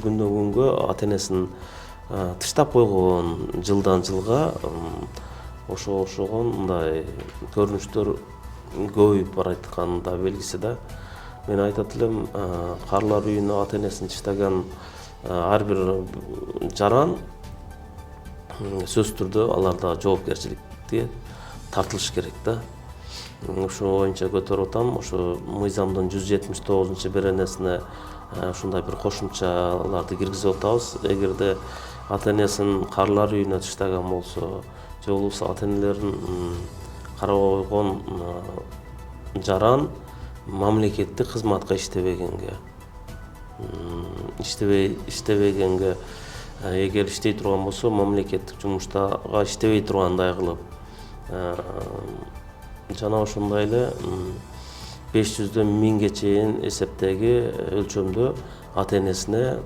күндөн күнгө ата энесин тыштап койгон, жылдан жылга ошого окшогон мындай көрүнүштөр көбөйүп баратканын да белгиси да. Мен айтат элем, карлар үйүнө ата энесин таштаган ар бир жаран сөзсүз түрдө аларда жоопкерчиликти тартылыш керек да. Ошо боюнча көтөрүп атам. Ошо мыйзамдын 179 беренесине ушундай бир кошумчаларды киргизип атабыз. Эгерде ата энесин карлар үйүнө таштаган болсо, же болбосо ата энелерин карабай койгон жаран мамлекеттик кызматка иштебегенге, эгер иштей турган болсо, мамлекеттик жумуштага иштебей тургандай кылып, жана ошондой эле 500дөн 1000ге чейин эсептеги өлчөмдө ата энесине